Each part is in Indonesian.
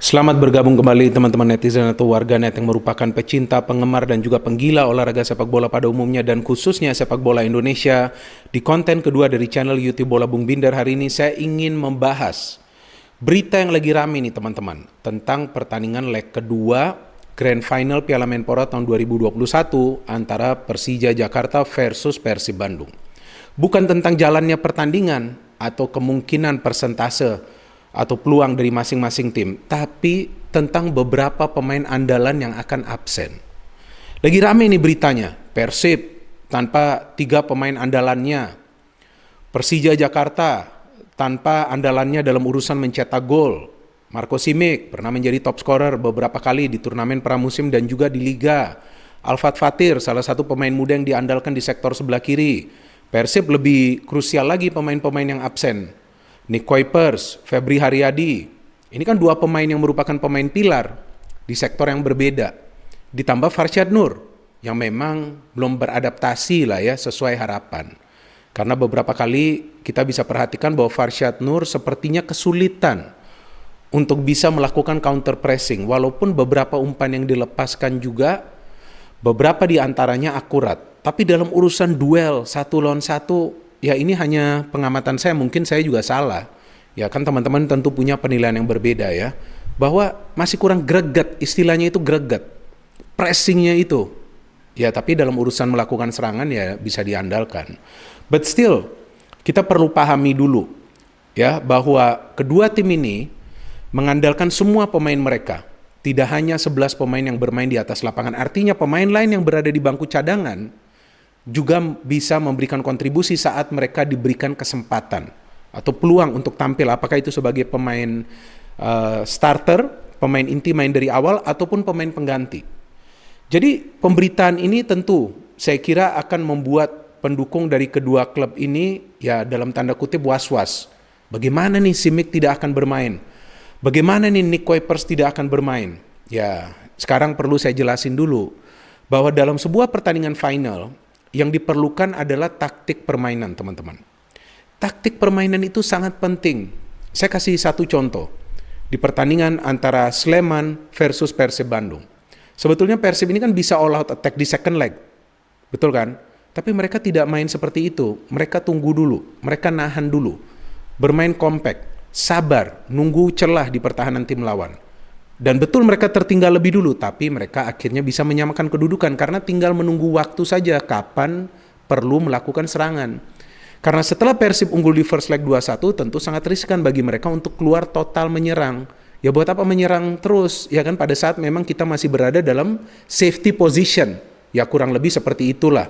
Selamat bergabung kembali teman-teman netizen atau warganet yang merupakan pecinta, penggemar, dan juga penggila olahraga sepak bola pada umumnya dan khususnya sepak bola Indonesia. Di konten kedua dari channel YouTube Bola Bung Binder hari ini saya ingin membahas berita yang lagi rame nih teman-teman tentang pertandingan leg kedua Grand Final Piala Menpora tahun 2021 antara Persija Jakarta versus Persib Bandung. Bukan tentang jalannya pertandingan atau kemungkinan persentase atau peluang dari masing-masing tim, tapi tentang beberapa pemain andalan yang akan absen. Lagi rame nih beritanya, Persib tanpa 3 pemain andalannya, Persija Jakarta tanpa andalannya dalam urusan mencetak gol. Marco Simic pernah menjadi top scorer beberapa kali di turnamen pramusim dan juga di Liga. Alfat Fatir salah satu pemain muda yang diandalkan di sektor sebelah kiri. Persib lebih krusial lagi pemain-pemain yang absen. Nick Kuipers, Febri Haryadi. Ini kan 2 pemain yang merupakan pemain pilar di sektor yang berbeda. Ditambah Farshad Nur yang memang belum beradaptasi lah ya sesuai harapan. Karena beberapa kali kita bisa perhatikan bahwa Farshad Nur sepertinya kesulitan untuk bisa melakukan counter pressing. Walaupun beberapa umpan yang dilepaskan juga beberapa di antaranya akurat. Tapi dalam urusan duel 1 lawan 1, ya ini hanya pengamatan saya, mungkin saya juga salah. Ya kan teman-teman tentu punya penilaian yang berbeda ya. Bahwa masih kurang greget, istilahnya itu greget. Pressingnya itu. Ya tapi dalam urusan melakukan serangan ya bisa diandalkan. But still, kita perlu pahami dulu ya bahwa kedua tim ini mengandalkan semua pemain mereka. Tidak hanya 11 pemain yang bermain di atas lapangan. Artinya pemain lain yang berada di bangku cadangan juga bisa memberikan kontribusi saat mereka diberikan kesempatan atau peluang untuk tampil, apakah itu sebagai pemain starter, pemain inti main dari awal, ataupun pemain pengganti. Jadi pemberitaan ini tentu saya kira akan membuat pendukung dari kedua klub ini ya dalam tanda kutip was-was. Bagaimana nih Simic tidak akan bermain? Bagaimana nih Nick Kuipers tidak akan bermain? Ya sekarang perlu saya jelasin dulu bahwa dalam sebuah pertandingan final yang diperlukan adalah taktik permainan, teman-teman. Taktik permainan itu sangat penting. Saya kasih satu contoh. Di pertandingan antara Sleman versus Persib Bandung. Sebetulnya Persib ini kan bisa all out attack di second leg. Betul kan? Tapi mereka tidak main seperti itu. Mereka tunggu dulu. Mereka nahan dulu. Bermain compact. Sabar. Nunggu celah di pertahanan tim lawan. Dan betul mereka tertinggal lebih dulu, tapi mereka akhirnya bisa menyamakan kedudukan karena tinggal menunggu waktu saja kapan perlu melakukan serangan. Karena setelah Persib unggul di first leg 2-1, tentu sangat riskan bagi mereka untuk keluar total menyerang. Ya buat apa menyerang terus? Ya kan pada saat memang kita masih berada dalam safety position. Ya kurang lebih seperti itulah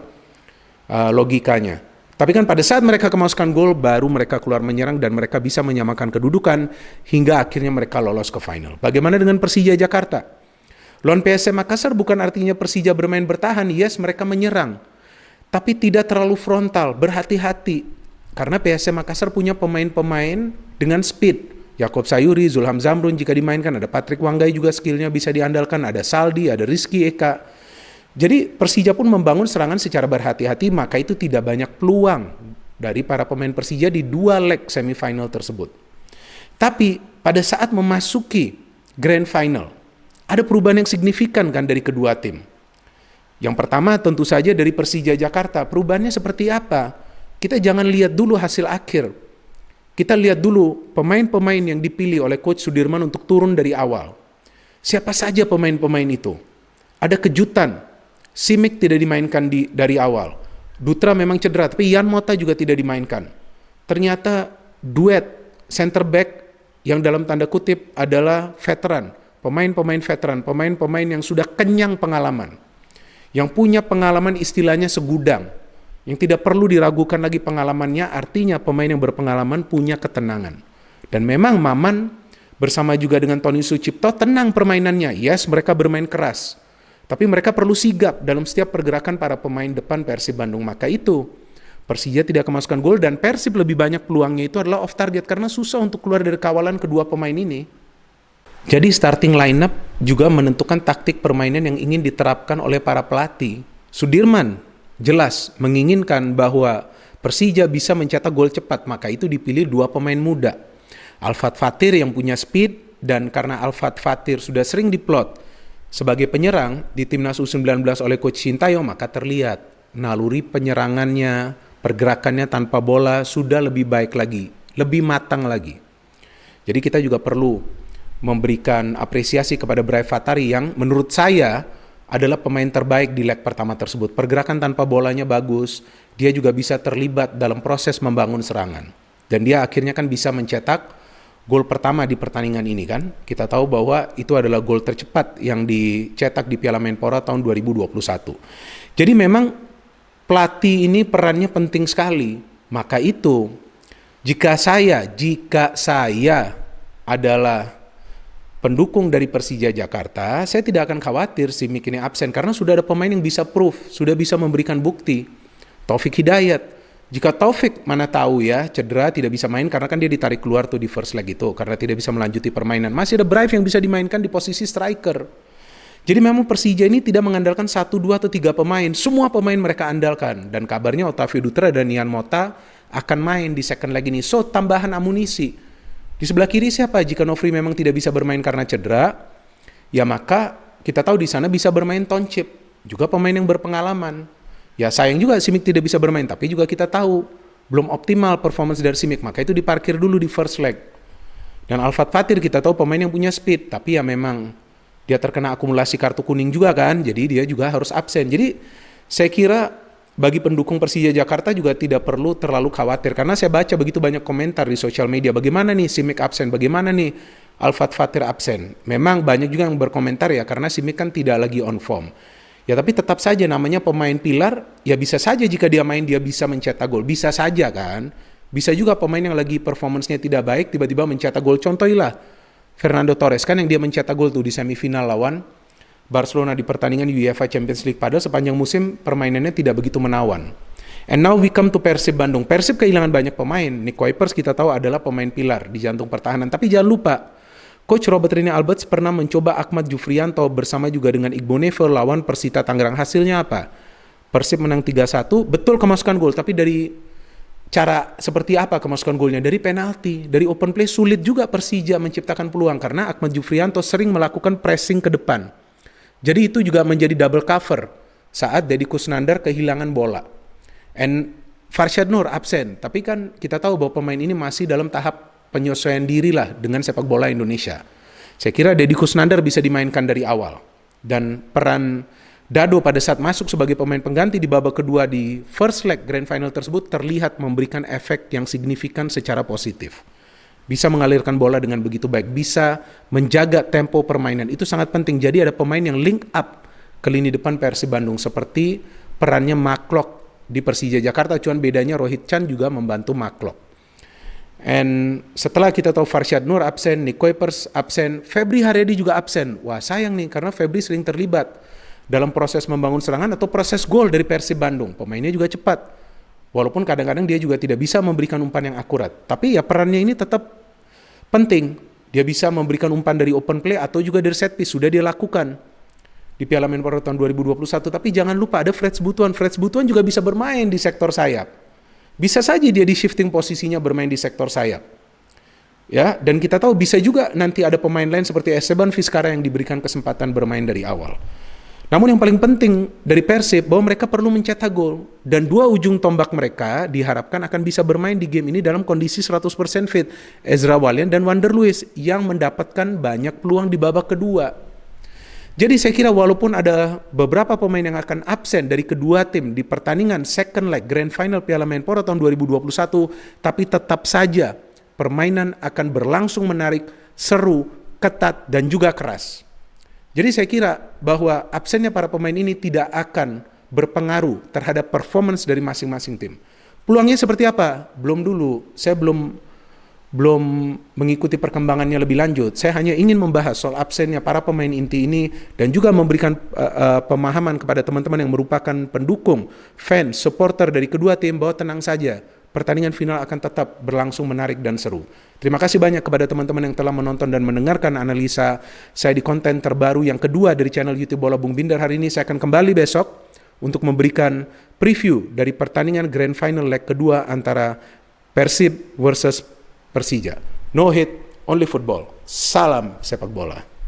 logikanya. Tapi kan pada saat mereka kemasukan gol, baru mereka keluar menyerang dan mereka bisa menyamakan kedudukan hingga akhirnya mereka lolos ke final. Bagaimana dengan Persija Jakarta? Lawan PSM Makassar bukan artinya Persija bermain bertahan, yes mereka menyerang. Tapi tidak terlalu frontal, berhati-hati. Karena PSM Makassar punya pemain-pemain dengan speed. Yakob Sayuri, Zulham Zamrun jika dimainkan, ada Patrick Wanggai juga skillnya bisa diandalkan, ada Saldi, ada Rizky Eka. Jadi Persija pun membangun serangan secara berhati-hati, maka itu tidak banyak peluang dari para pemain Persija di 2 leg semifinal tersebut. Tapi pada saat memasuki Grand Final, ada perubahan yang signifikan kan dari kedua tim. Yang pertama tentu saja dari Persija Jakarta, perubahannya seperti apa? Kita jangan lihat dulu hasil akhir. Kita lihat dulu pemain-pemain yang dipilih oleh Coach Sudirman untuk turun dari awal. Siapa saja pemain-pemain itu? Ada kejutan. Simic tidak dimainkan dari awal. Dutra memang cedera, tapi Yan Mota juga tidak dimainkan. Ternyata duet center back yang dalam tanda kutip adalah veteran, pemain-pemain veteran, pemain-pemain yang sudah kenyang pengalaman, yang punya pengalaman istilahnya segudang, yang tidak perlu diragukan lagi pengalamannya, artinya pemain yang berpengalaman punya ketenangan. Dan memang Maman bersama juga dengan Tony Sucipto tenang permainannya, yes mereka bermain keras. Tapi mereka perlu sigap dalam setiap pergerakan para pemain depan Persib Bandung. Maka itu Persija tidak kemasukan gol dan Persib lebih banyak peluangnya itu adalah off target karena susah untuk keluar dari kawalan kedua pemain ini. Jadi starting lineup juga menentukan taktik permainan yang ingin diterapkan oleh para pelatih. Sudirman jelas menginginkan bahwa Persija bisa mencetak gol cepat, maka itu dipilih 2 pemain muda. Alfat Fatir yang punya speed, dan karena Alfat Fatir sudah sering diplot sebagai penyerang di Timnas U19 oleh Coach Sintayong, maka terlihat naluri penyerangannya, pergerakannya tanpa bola sudah lebih baik lagi, lebih matang lagi. Jadi kita juga perlu memberikan apresiasi kepada Brian Fatari yang menurut saya adalah pemain terbaik di leg pertama tersebut. Pergerakan tanpa bolanya bagus, dia juga bisa terlibat dalam proses membangun serangan. Dan dia akhirnya kan bisa mencetak gol pertama di pertandingan ini kan. Kita tahu bahwa itu adalah gol tercepat yang dicetak di Piala Menpora tahun 2021. Jadi memang pelatih ini perannya penting sekali. Maka itu, jika saya adalah pendukung dari Persija Jakarta, saya tidak akan khawatir Simic ini absen karena sudah ada pemain yang bisa proof, sudah bisa memberikan bukti. Taufik Hidayat, jika Taufik mana tahu ya cedera tidak bisa main karena kan dia ditarik keluar tuh di first leg itu karena tidak bisa melanjuti permainan. Masih ada Brave yang bisa dimainkan di posisi striker. Jadi memang Persija ini tidak mengandalkan 1, 2, atau 3 pemain. Semua pemain mereka andalkan dan kabarnya Otavio Dutra dan Nian Mota akan main di second leg ini. So tambahan amunisi. Di sebelah kiri siapa? Jika Nofri memang tidak bisa bermain karena cedera, ya maka kita tahu di sana bisa bermain Toncip, juga pemain yang berpengalaman. Ya sayang juga Simic tidak bisa bermain, tapi juga kita tahu belum optimal performance dari Simic, maka itu diparkir dulu di first leg. Dan Alfat Fatir kita tahu pemain yang punya speed, tapi ya memang dia terkena akumulasi kartu kuning juga kan, jadi dia juga harus absen. Jadi saya kira bagi pendukung Persija Jakarta juga tidak perlu terlalu khawatir karena saya baca begitu banyak komentar di sosial media bagaimana nih Simic absen, bagaimana nih Alfat Fatir absen. Memang banyak juga yang berkomentar ya karena Simic kan tidak lagi on form. Ya tapi tetap saja namanya pemain pilar, ya bisa saja jika dia main dia bisa mencetak gol, bisa saja kan. Bisa juga pemain yang lagi performance-nya tidak baik tiba-tiba mencetak gol. Contohilah Fernando Torres kan yang dia mencetak gol tuh di semifinal lawan Barcelona di pertandingan UEFA Champions League, padahal sepanjang musim permainannya tidak begitu menawan. And now we come to Persib Bandung. Persib kehilangan banyak pemain. Nick Kuipers kita tahu adalah pemain pilar di jantung pertahanan. Tapi jangan lupa, Coach Robert Rene Alberts pernah mencoba Ahmad Jufrianto bersama juga dengan Igbo Nevel lawan Persita Tangerang. Hasilnya apa? Persib menang 3-1, betul kemasukan gol. Tapi dari cara seperti apa kemasukan golnya? Dari penalti, dari open play sulit juga Persija menciptakan peluang karena Ahmad Jufrianto sering melakukan pressing ke depan. Jadi itu juga menjadi double cover saat Deddy Kusnandar kehilangan bola. And Farshad Nur absen, tapi kan kita tahu bahwa pemain ini masih dalam tahap penyesuaian diri lah dengan sepak bola Indonesia. Saya kira Deddy Kusnandar bisa dimainkan dari awal. Dan peran Dado pada saat masuk sebagai pemain pengganti di babak kedua di first leg grand final tersebut terlihat memberikan efek yang signifikan secara positif. Bisa mengalirkan bola dengan begitu baik, bisa menjaga tempo permainan, itu sangat penting. Jadi ada pemain yang link up ke lini depan Persib Bandung seperti perannya Maklok di Persija Jakarta, cuman bedanya Rohit Chan juga membantu Maklok. And setelah kita tahu Farshad Nur absen, Nick Kuipers absen, Febri Haryadi juga absen. Wah sayang nih karena Febri sering terlibat dalam proses membangun serangan atau proses gol dari Persib Bandung. Pemainnya juga cepat. Walaupun kadang-kadang dia juga tidak bisa memberikan umpan yang akurat. Tapi ya perannya ini tetap penting. Dia bisa memberikan umpan dari open play atau juga dari set piece. Sudah dia lakukan di Piala Menpora tahun 2021. Tapi jangan lupa ada Freds Butuan. Freds Butuan juga bisa bermain di sektor sayap. Bisa saja dia di shifting posisinya bermain di sektor sayap. Ya, dan kita tahu bisa juga nanti ada pemain lain seperti Esteban Vizcarra yang diberikan kesempatan bermain dari awal. Namun yang paling penting dari Persib bahwa mereka perlu mencetak gol dan dua ujung tombak mereka diharapkan akan bisa bermain di game ini dalam kondisi 100% fit. Ezra Walian dan Wander Luiz yang mendapatkan banyak peluang di babak kedua. Jadi saya kira walaupun ada beberapa pemain yang akan absen dari kedua tim di pertandingan second leg Grand Final Piala Menpora tahun 2021, tapi tetap saja permainan akan berlangsung menarik, seru, ketat dan juga keras. Jadi saya kira bahwa absennya para pemain ini tidak akan berpengaruh terhadap performance dari masing-masing tim. Peluangnya seperti apa? Belum dulu. Saya belum mengikuti perkembangannya lebih lanjut. Saya hanya ingin membahas soal absennya para pemain inti ini dan juga memberikan pemahaman kepada teman-teman yang merupakan pendukung, fans, supporter dari kedua tim bahwa tenang saja. Pertandingan final akan tetap berlangsung menarik dan seru. Terima kasih banyak kepada teman-teman yang telah menonton dan mendengarkan analisa saya di konten terbaru yang kedua dari channel YouTube Bola Bung Binder. Hari ini saya akan kembali besok untuk memberikan preview dari pertandingan Grand Final leg kedua antara Persib versus Persija. No hit, only football. Salam sepak bola.